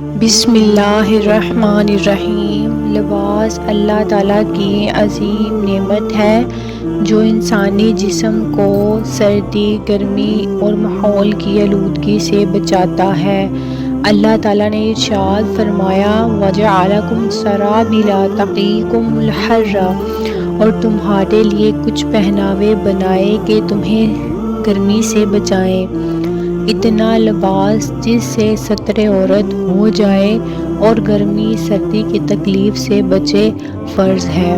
بسم اللہ الرحمن الرحیم۔ لباس اللہ تعالیٰ کی عظیم نعمت ہے جو انسانی جسم کو سردی، گرمی اور ماحول کی آلودگی سے بچاتا ہے۔ اللہ تعالیٰ نے ارشاد فرمایا وَجَعَلَكُمْ سَرَابِيلَ تَقِيكُمُ الْحَرَّ، اور تمہارے لیے کچھ پہناوے بنائے کہ تمہیں گرمی سے بچائیں۔ اتنا لباس جس سے ستر عورت ہو جائے اور گرمی سردی کی تکلیف سے بچے فرض ہے،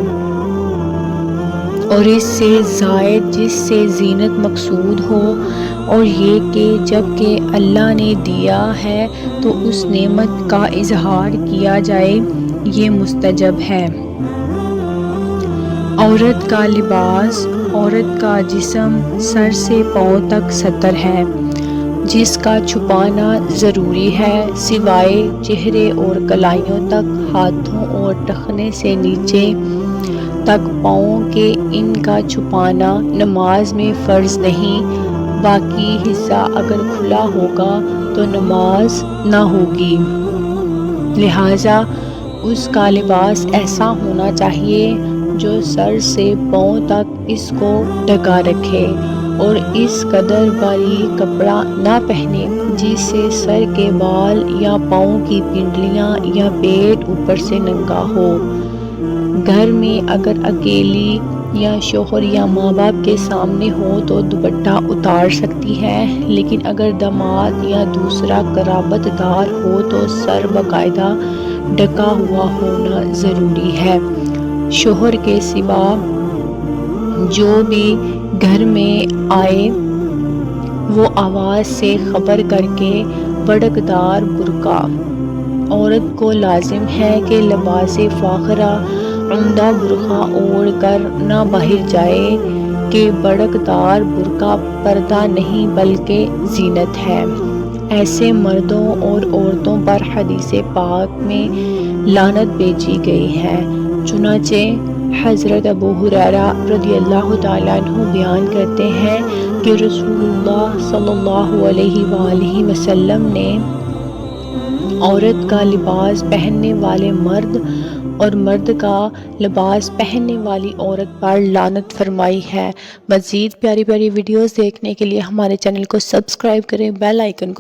اور اس سے زائد جس سے زینت مقصود ہو، اور یہ کہ جب کہ اللہ نے دیا ہے تو اس نعمت کا اظہار کیا جائے، یہ مستجب ہے۔ عورت کا لباس عورت کا جسم سر سے پاؤں تک ستر ہے، جس کا چھپانا ضروری ہے سوائے چہرے اور کلائیوں تک، ہاتھوں اور ٹخنے سے نیچے تک پاؤں کے، ان کا چھپانا نماز میں فرض نہیں۔ باقی حصہ اگر کھلا ہوگا تو نماز نہ ہوگی، لہٰذا اس کا لباس ایسا ہونا چاہیے جو سر سے پاؤں تک اس کو ڈھکا رکھے، اور اس قدر باریک کپڑا نہ پہنے جس سے سر کے بال یا پاؤں کی پنڈلیاں یا پیٹ اوپر سے ننگا ہو۔ گھر میں اگر اکیلی یا شوہر یا ماں باپ کے سامنے ہو تو دوپٹہ اتار سکتی ہے، لیکن اگر داماد یا دوسرا قرابت دار ہو تو سر باقاعدہ ڈھکا ہوا ہونا ضروری ہے۔ شوہر کے سوا جو بھی گھر میں آئے وہ آواز سے خبر کر کے بڑکدار برقع، عورت کو لازم ہے کہ لباس فاخرہ عمدہ برقع اوڑھ کر نہ باہر جائے، کہ بڑکدار برقع پردہ نہیں بلکہ زینت ہے۔ ایسے مردوں اور عورتوں پر حدیث پاک میں لعنت بھیجی گئی ہے۔ چنانچہ حضرت ابو ہریرہ رضی اللہ تعالیٰ عنہ بیان کرتے ہیں کہ رسول اللہ صلی اللہ علیہ وآلہ وسلم نے عورت کا لباس پہننے والے مرد اور مرد کا لباس پہننے والی عورت پر لعنت فرمائی ہے۔ مزید پیاری پیاری ویڈیوز دیکھنے کے لیے ہمارے چینل کو سبسکرائب کریں، بیل آئیکن کو